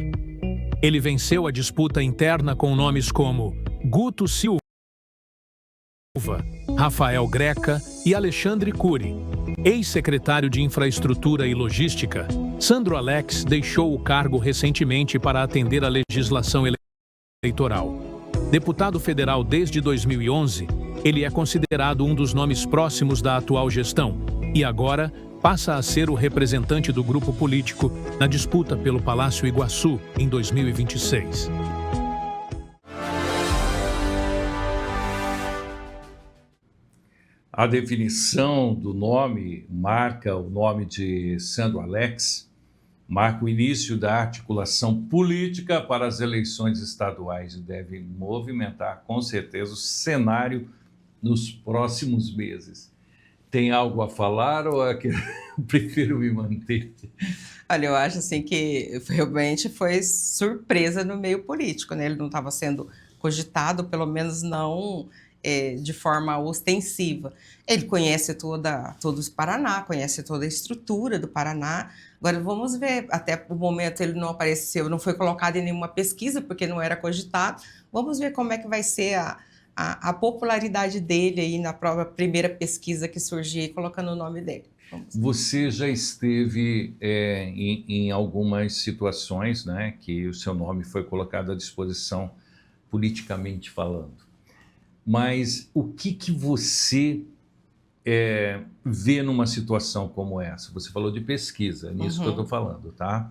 Speaker 6: Ele venceu a disputa interna com nomes como Guto Silva, Rafael Greca e Alexandre Cury. Ex-secretário de Infraestrutura e Logística, Sandro Alex deixou o cargo recentemente para atender à legislação eleitoral eleitoral. Deputado federal desde 2011, ele é considerado um dos nomes próximos da atual gestão e agora passa a ser o representante do grupo político na disputa pelo Palácio Iguaçu em 2026.
Speaker 1: A definição do nome marca o nome de Sandro Alex, marca o início da articulação política para as eleições estaduais e deve movimentar, com certeza, o cenário nos próximos meses. Tem algo a falar ou é que eu prefiro me manter?
Speaker 2: Olha, eu acho assim que realmente foi surpresa no meio político, né? Ele não estava sendo cogitado, pelo menos não de forma ostensiva. Ele conhece todo o Paraná, conhece toda a estrutura do Paraná. Agora vamos ver, até o momento ele não apareceu, não foi colocado em nenhuma pesquisa, porque não era cogitado. Vamos ver como é que vai ser a popularidade dele aí na primeira pesquisa que surgir, colocando o nome dele.
Speaker 1: Você já esteve em algumas situações, né, que o seu nome foi colocado à disposição politicamente falando. Mas o que você vê numa situação como essa? Você falou de pesquisa, é nisso que eu estou falando, tá?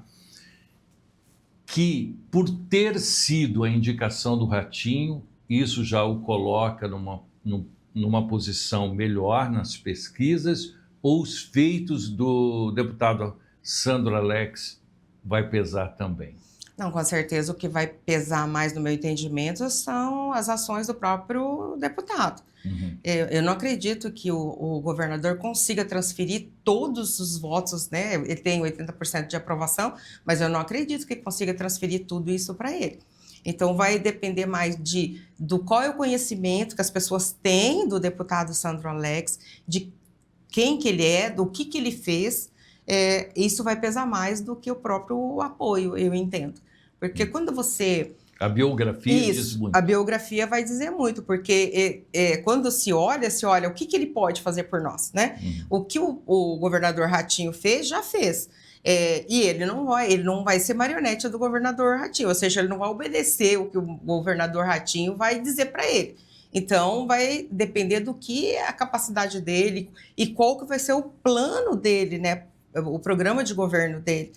Speaker 1: Que por ter sido a indicação do Ratinho, isso já o coloca numa posição melhor nas pesquisas, ou os feitos do deputado Sandro Alex vai pesar também?
Speaker 2: Não, com certeza o que vai pesar mais no meu entendimento são as ações do próprio deputado. Eu não acredito que o governador consiga transferir todos os votos, né? Ele tem 80% de aprovação, mas eu não acredito que consiga transferir tudo isso para ele. Então vai depender mais do qual é o conhecimento que as pessoas têm do deputado Sandro Alex, de quem que ele é, do que ele fez. Isso vai pesar mais do que o próprio apoio, eu entendo. Porque quando você...
Speaker 1: A biografia diz muito.
Speaker 2: A biografia vai dizer muito, porque quando se olha o que ele pode fazer por nós, né? O que o governador Ratinho fez, já fez. E ele não vai ser marionete do governador Ratinho, ou seja, ele não vai obedecer o que o governador Ratinho vai dizer para ele. Então, vai depender do que é a capacidade dele e qual que vai ser o plano dele, né? O programa de governo dele.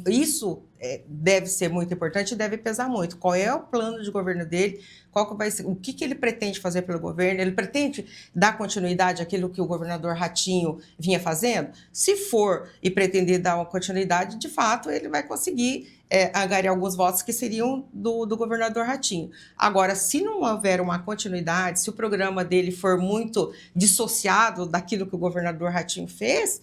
Speaker 2: Isso deve ser muito importante e deve pesar muito. Qual é o plano de governo dele? Qual que vai ser, o que ele pretende fazer pelo governo? Ele pretende dar continuidade àquilo que o governador Ratinho vinha fazendo? Se for e pretender dar uma continuidade, de fato, ele vai conseguir angariar alguns votos que seriam do governador Ratinho. Agora, se não houver uma continuidade, se o programa dele for muito dissociado daquilo que o governador Ratinho fez,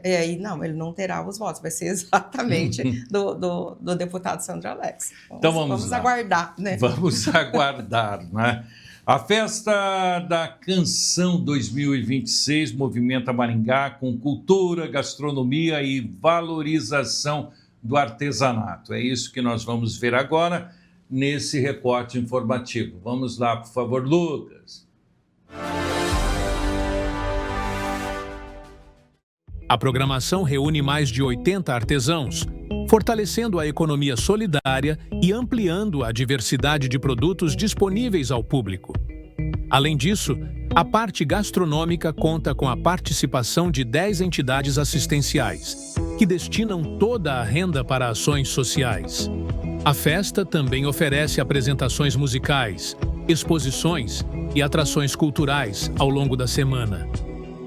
Speaker 2: aí não, ele não terá os votos, vai ser exatamente do deputado Sandro Alex.
Speaker 1: Então vamos
Speaker 2: aguardar, né?
Speaker 1: Vamos aguardar, né? A Festa da Canção 2026 movimenta Maringá com cultura, gastronomia e valorização do artesanato. É isso que nós vamos ver agora nesse recorte informativo. Vamos lá, por favor, Lucas.
Speaker 6: A programação reúne mais de 80 artesãos, fortalecendo a economia solidária e ampliando a diversidade de produtos disponíveis ao público. Além disso, a parte gastronômica conta com a participação de 10 entidades assistenciais, que destinam toda a renda para ações sociais. A festa também oferece apresentações musicais, exposições e atrações culturais ao longo da semana.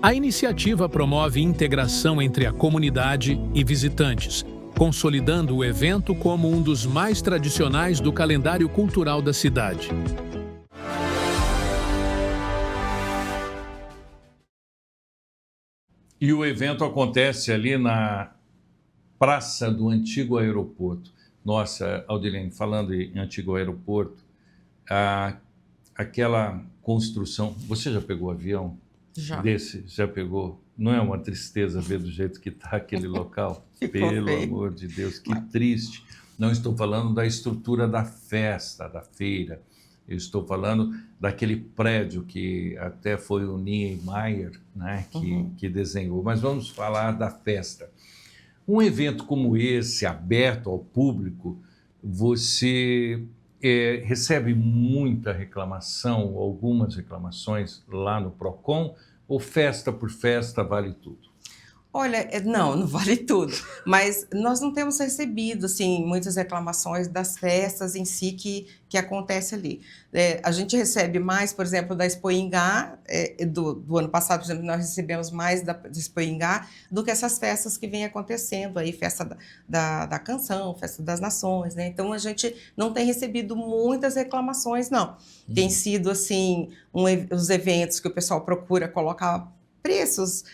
Speaker 6: A iniciativa promove integração entre a comunidade e visitantes, consolidando o evento como um dos mais tradicionais do calendário cultural da cidade.
Speaker 1: E o evento acontece ali na Praça do Antigo Aeroporto. Nossa, Aldilene, falando em Antigo Aeroporto, aquela construção... Você já pegou avião?
Speaker 2: Já.
Speaker 1: Já pegou? Não é uma tristeza ver do jeito que está aquele local? Pelo amor de Deus, que triste. Não estou falando da estrutura da festa, da feira. Eu estou falando daquele prédio que até foi o Niemeyer, né, que desenhou. Mas vamos falar da festa. Um evento como esse, aberto ao público, você recebe muita reclamação, algumas reclamações lá no PROCON, ou festa por festa vale tudo?
Speaker 2: Olha, não vale tudo, mas nós não temos recebido, assim, muitas reclamações das festas em si que acontece ali. A gente recebe mais, por exemplo, da Expo Ingá, do ano passado, por exemplo, nós recebemos mais da Expo Ingá do que essas festas que vêm acontecendo aí, festa da canção, festa das nações, né? Então, a gente não tem recebido muitas reclamações, não. Tem sido, assim, os eventos que o pessoal procura colocar preços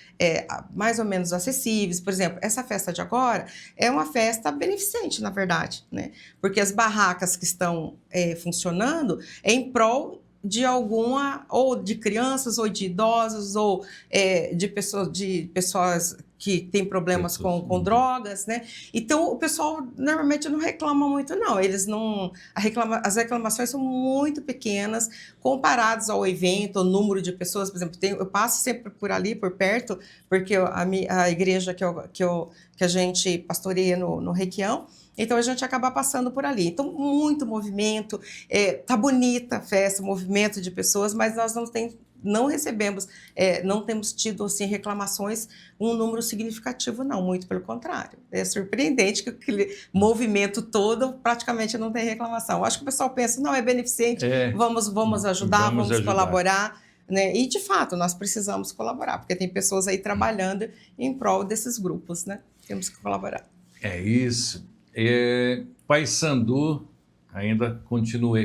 Speaker 2: mais ou menos acessíveis. Por exemplo, essa festa de agora é uma festa beneficente, na verdade, né? Porque as barracas que estão funcionando é em prol de alguma, ou de crianças, ou de idosos, ou de pessoas que têm problemas com drogas, né? Então, o pessoal normalmente não reclama muito, não. Eles não... As reclamações são muito pequenas, comparados ao evento, o número de pessoas. Por exemplo, eu passo sempre por ali, por perto, porque a igreja que a gente pastoreia no Requião, então a gente acaba passando por ali. Então, muito movimento, tá bonita a festa, movimento de pessoas, mas nós não recebemos, não temos tido assim, reclamações, um número significativo, não, muito pelo contrário. É surpreendente que aquele movimento todo praticamente não tem reclamação. Acho que o pessoal pensa, não, é beneficente, vamos ajudar, vamos colaborar. Né? E, de fato, nós precisamos colaborar, porque tem pessoas aí trabalhando em prol desses grupos, né? Temos que colaborar.
Speaker 1: É isso. Paysandu ainda continua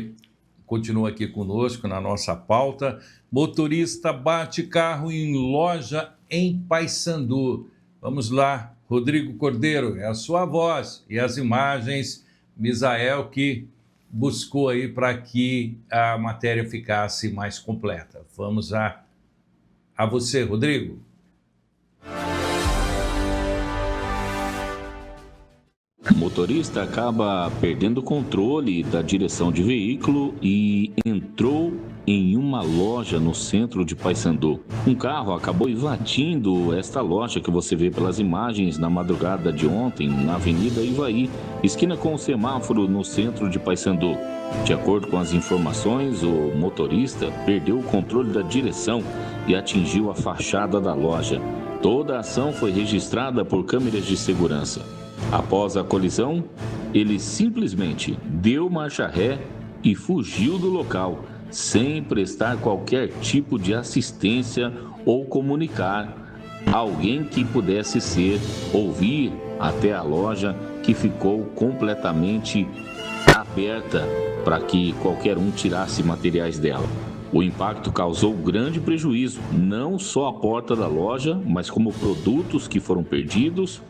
Speaker 1: aqui conosco na nossa pauta. Motorista bate carro em loja em Paysandu. Vamos lá, Rodrigo Cordeiro, é a sua voz e as imagens, Misael, que buscou aí para que a matéria ficasse mais completa. Vamos a você, Rodrigo.
Speaker 7: O motorista acaba perdendo o controle da direção de veículo e entrou em uma loja no centro de Paysandu. Um carro acabou invadindo esta loja que você vê pelas imagens na madrugada de ontem, na Avenida Ivaí, esquina com o semáforo no centro de Paysandu. De acordo com as informações, o motorista perdeu o controle da direção e atingiu a fachada da loja. Toda a ação foi registrada por câmeras de segurança. Após a colisão, ele simplesmente deu marcha ré e fugiu do local, sem prestar qualquer tipo de assistência ou comunicar alguém que pudesse ouvir até a loja, que ficou completamente aberta para que qualquer um tirasse materiais dela. O impacto causou grande prejuízo, não só à porta da loja, mas como produtos que foram perdidos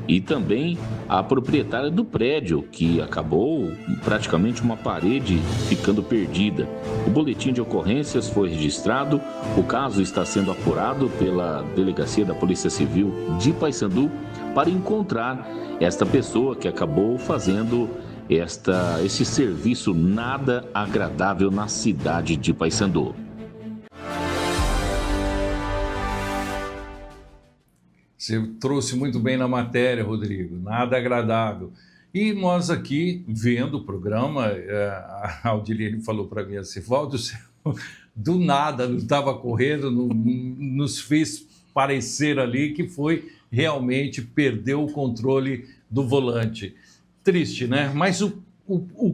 Speaker 7: e também a proprietária do prédio, que acabou praticamente uma parede ficando perdida. O boletim de ocorrências foi registrado, o caso está sendo apurado pela Delegacia da Polícia Civil de Paysandu para encontrar esta pessoa que acabou fazendo esse serviço nada agradável na cidade de Paysandu.
Speaker 1: Você trouxe muito bem na matéria, Rodrigo, nada agradável. E nós aqui, vendo o programa, a Aldilene falou para mim assim, Valdo, do nada, não estava correndo, nos fez parecer ali que foi realmente perder o controle do volante. Triste, né? Mas o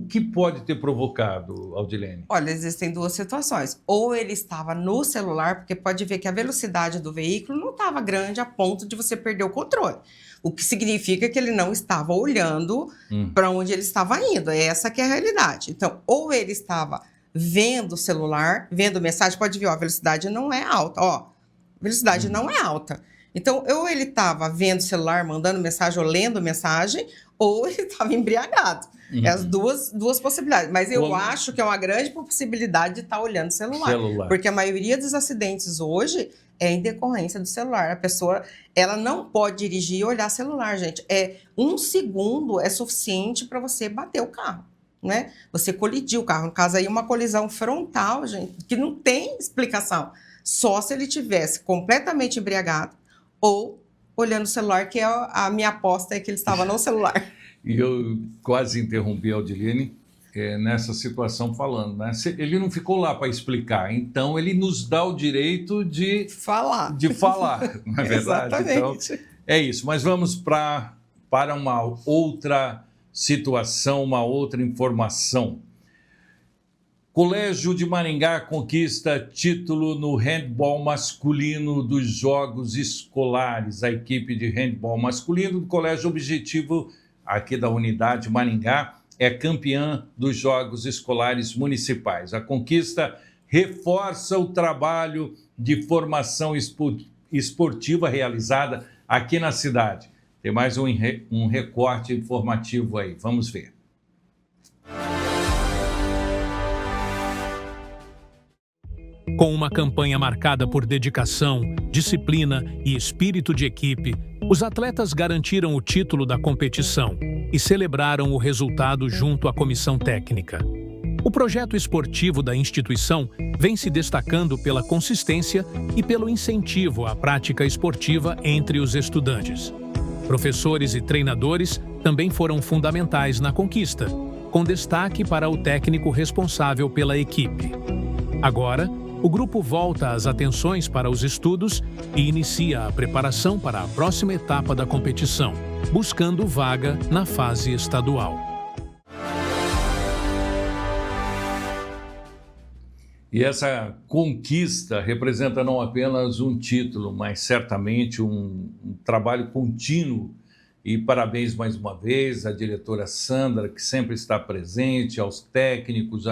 Speaker 1: que pode ter provocado, Aldilene?
Speaker 2: Olha, existem duas situações. Ou ele estava no celular, porque pode ver que a velocidade do veículo não estava grande a ponto de você perder o controle. O que significa que ele não estava olhando para onde ele estava indo. Essa que é a realidade. Então, ou ele estava vendo o celular, vendo mensagem, pode ver, ó, a velocidade não é alta. Ó, a velocidade não é alta. Então, ou ele estava vendo o celular, mandando mensagem ou lendo mensagem, ou ele estava embriagado. É as duas possibilidades. Mas eu acho que é uma grande possibilidade de estar olhando o celular. Porque a maioria dos acidentes hoje é em decorrência do celular. A pessoa, ela não pode dirigir e olhar celular, gente. 1 segundo é suficiente para você bater o carro, né? Você colidir o carro. No caso aí, uma colisão frontal, gente, que não tem explicação. Só se ele tivesse completamente embriagado ou olhando o celular, que a minha aposta é que ele estava no celular.
Speaker 1: E eu quase interrompi a Aldilene. nessa situação falando, né? Ele não ficou lá para explicar, então ele nos dá o direito de falar, não é verdade?
Speaker 2: Exatamente.
Speaker 1: Então, é isso, mas vamos para uma outra situação, uma outra informação. Colégio de Maringá conquista título no handball masculino dos Jogos Escolares. A equipe de handball masculino do Colégio Objetivo, aqui da Unidade Maringá, é campeã dos Jogos Escolares Municipais. A conquista reforça o trabalho de formação esportiva realizada aqui na cidade. Tem mais um recorte informativo aí, vamos ver.
Speaker 6: Com uma campanha marcada por dedicação, disciplina e espírito de equipe, os atletas garantiram o título da competição e celebraram o resultado junto à comissão técnica. O projeto esportivo da instituição vem se destacando pela consistência e pelo incentivo à prática esportiva entre os estudantes. Professores e treinadores também foram fundamentais na conquista, com destaque para o técnico responsável pela equipe. Agora, o grupo volta as atenções para os estudos e inicia a preparação para a próxima etapa da competição, buscando vaga na fase estadual.
Speaker 1: E essa conquista representa não apenas um título, mas certamente um trabalho contínuo. E parabéns mais uma vez à diretora Sandra, que sempre está presente, aos técnicos,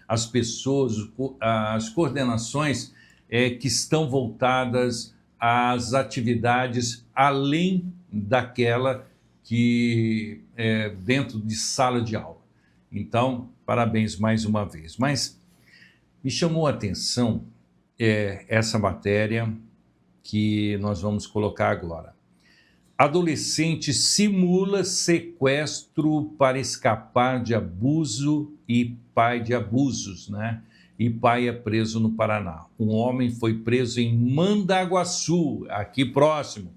Speaker 1: às pessoas, às coordenações que estão voltadas às atividades além daquela que é dentro de sala de aula. Então, parabéns mais uma vez. Mas me chamou a atenção essa matéria que nós vamos colocar agora. Adolescente simula sequestro para escapar de abuso e pai de abusos, né? E pai é preso no Paraná. Um homem foi preso em Mandaguaçu, aqui próximo,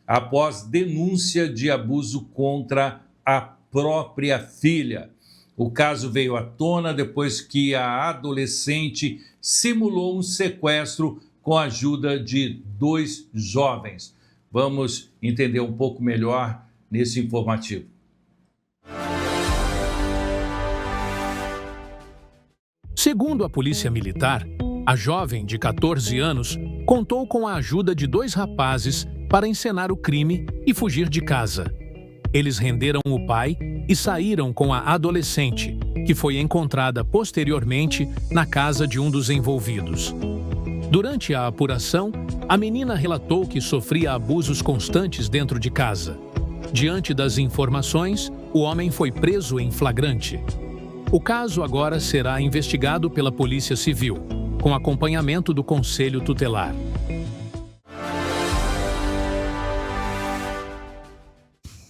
Speaker 1: após denúncia de abuso contra a própria filha. O caso veio à tona depois que a adolescente simulou um sequestro com a ajuda de 2 jovens. Vamos entender um pouco melhor nesse informativo.
Speaker 6: Segundo a Polícia Militar, a jovem de 14 anos contou com a ajuda de 2 rapazes para encenar o crime e fugir de casa. Eles renderam o pai e saíram com a adolescente, que foi encontrada posteriormente na casa de um dos envolvidos. Durante a apuração, a menina relatou que sofria abusos constantes dentro de casa. Diante das informações, o homem foi preso em flagrante. O caso agora será investigado pela Polícia Civil, com acompanhamento do Conselho Tutelar.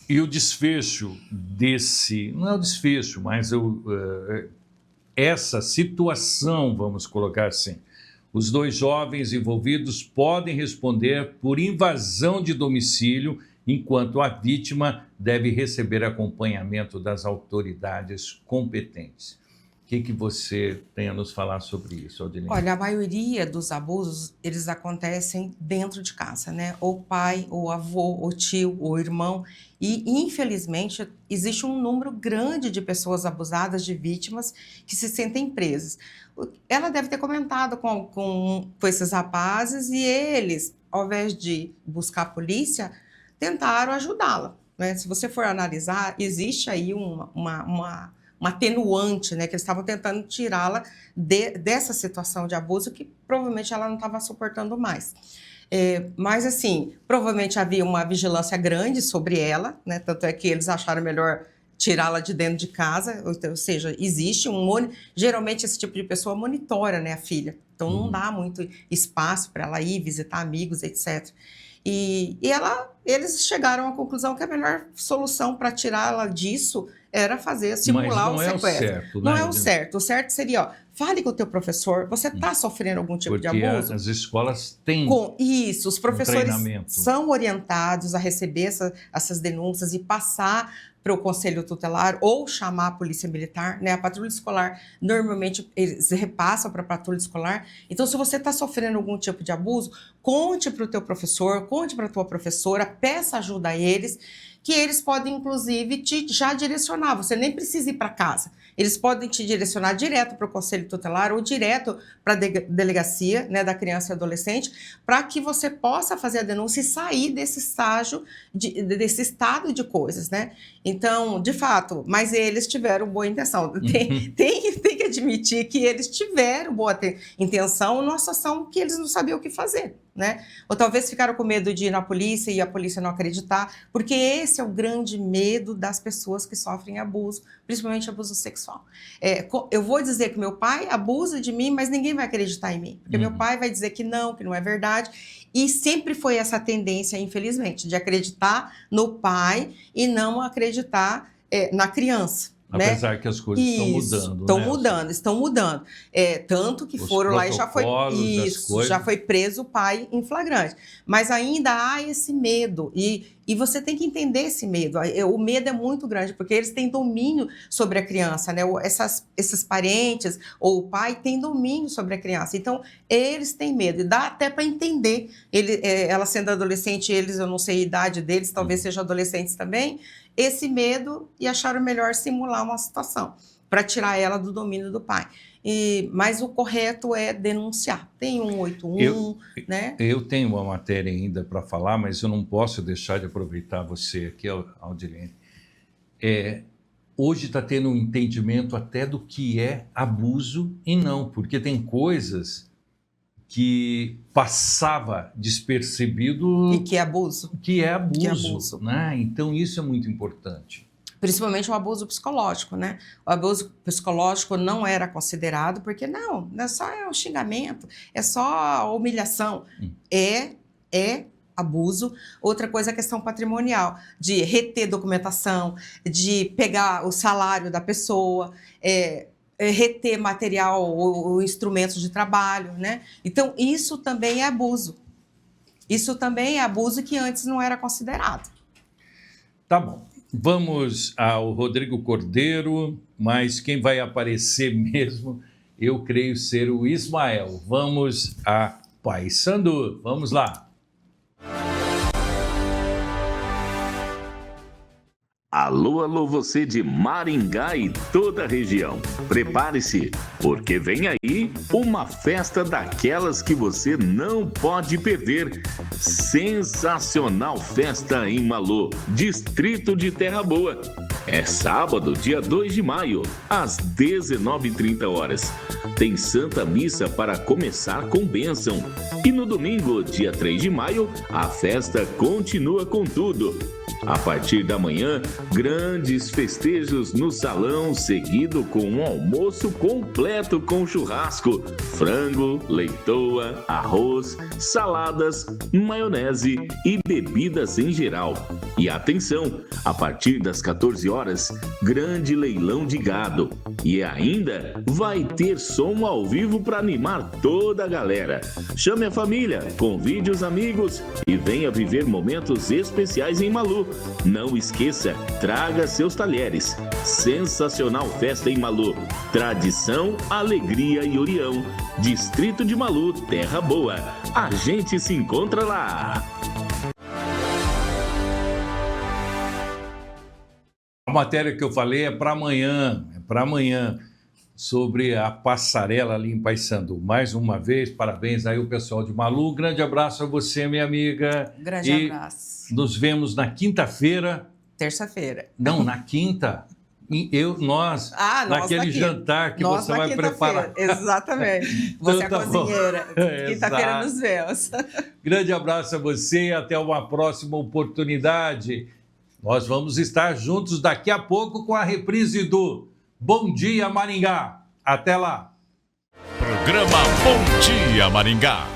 Speaker 1: E o desfecho desse, não é o desfecho, mas essa situação, vamos colocar assim, os 2 jovens envolvidos podem responder por invasão de domicílio, enquanto a vítima deve receber acompanhamento das autoridades competentes. O que você tem a nos falar sobre isso, Odilene?
Speaker 2: Olha, a maioria dos abusos, eles acontecem dentro de casa, né? Ou pai, ou avô, ou tio, ou irmão. E, infelizmente, existe um número grande de pessoas abusadas, de vítimas, que se sentem presas. Ela deve ter comentado com esses rapazes e eles, ao invés de buscar a polícia, tentaram ajudá-la, né? Se você for analisar, existe aí uma atenuante, né, que eles estavam tentando tirá-la dessa situação de abuso que provavelmente ela não estava suportando mais. Mas, assim, provavelmente havia uma vigilância grande sobre ela, né, tanto é que eles acharam melhor tirá-la de dentro de casa, ou seja, existe geralmente esse tipo de pessoa monitora, né, a filha, então não dá muito espaço para ela ir visitar amigos, etc. E eles chegaram à conclusão que a melhor solução para tirá-la disso era simular o sequestro.
Speaker 1: Certo,
Speaker 2: não
Speaker 1: né?
Speaker 2: é o certo. O certo seria, fale com o teu professor, você está sofrendo algum tipo de abuso?
Speaker 1: Porque as escolas têm
Speaker 2: os professores são orientados a receber essas denúncias e passar para o conselho tutelar ou chamar a polícia militar, né? A patrulha escolar, normalmente, eles repassam para a patrulha escolar. Então, se você está sofrendo algum tipo de abuso, conte para o teu professor, conte para a tua professora, peça ajuda a eles, que eles podem, inclusive, te já direcionar. Você nem precisa ir para casa. Eles podem te direcionar direto para o conselho tutelar ou direto para a delegacia, né, da criança e adolescente, para que você possa fazer a denúncia e sair desse estágio, desse estado de coisas, né? Então, de fato, mas eles tiveram boa intenção. Tem que admitir que eles tiveram boa intenção numa situação que eles não sabiam o que fazer, né? Ou talvez ficaram com medo de ir na polícia e a polícia não acreditar, porque esse é o grande medo das pessoas que sofrem abuso, principalmente abuso sexual. Eu vou dizer que meu pai abusa de mim, mas ninguém vai acreditar em mim, porque meu pai vai dizer que não é verdade, e sempre foi essa tendência, infelizmente, de acreditar no pai e não acreditar na criança.
Speaker 1: Apesar que as coisas
Speaker 2: estão mudando. Tanto que foram lá e já foi preso o pai em flagrante. Mas ainda há esse medo. E você tem que entender esse medo. O medo é muito grande, porque eles têm domínio sobre a criança, né? Esses parentes ou o pai têm domínio sobre a criança. Então, eles têm medo. E dá até para entender. Ela sendo adolescente, eu não sei a idade deles, talvez sejam adolescentes também, esse medo, e acharam melhor simular uma situação para tirar ela do domínio do pai. Mas o correto é denunciar. Tem 181, né?
Speaker 1: Eu tenho uma matéria ainda para falar, mas eu não posso deixar de aproveitar você aqui, Aldilene. Hoje está tendo um entendimento até do que é abuso e não, porque tem coisas que passava despercebido...
Speaker 2: E que é abuso.
Speaker 1: Que é abuso. Né? Então, isso é muito importante.
Speaker 2: Principalmente o abuso psicológico, né? O abuso psicológico não era considerado, porque não é só um xingamento, é só humilhação. É abuso. Outra coisa é a questão patrimonial, de reter documentação, de pegar o salário da pessoa, reter material ou instrumentos de trabalho, né? Então, isso também é abuso. Isso também é abuso que antes não era considerado.
Speaker 1: Tá bom. Vamos ao Rodrigo Cordeiro, mas quem vai aparecer mesmo, eu creio ser o Ismael. Vamos a Paysandu. Vamos lá.
Speaker 7: Alô, alô, você de Maringá e toda a região. Prepare-se, porque vem aí uma festa daquelas que você não pode perder. Sensacional festa em Malu, distrito de Terra Boa. É sábado, dia 2 de maio, às 19h30. Tem Santa Missa para começar com bênção. E no domingo, dia 3 de maio, a festa continua com tudo. A partir da manhã, grandes festejos no salão, seguido com um almoço completo com churrasco, frango, leitoa, arroz, saladas, maionese e bebidas em geral. E atenção, a partir das 14 horas, grande leilão de gado. E ainda vai ter som ao vivo para animar toda a galera. Chame a família, convide os amigos e venha viver momentos especiais em Malu. Não esqueça, traga seus talheres. Sensacional festa em Malu. Tradição, alegria e união. Distrito de Malu, Terra Boa. A gente se encontra lá.
Speaker 1: A matéria que eu falei é para amanhã, sobre a passarela ali em Paysandu. Mais uma vez, parabéns aí o pessoal de Malu. Grande abraço a você, minha amiga.
Speaker 2: Grande abraço.
Speaker 1: Nos vemos na quinta-feira.
Speaker 2: Terça-feira.
Speaker 1: Não, na quinta. Nós naquele jantar que você vai preparar.
Speaker 2: Exatamente. Você então, é a cozinheira. Quinta-feira nos vemos.
Speaker 1: Grande abraço a você e até uma próxima oportunidade. Nós vamos estar juntos daqui a pouco com a reprise do Bom Dia Maringá. Até lá.
Speaker 13: Programa Bom Dia Maringá.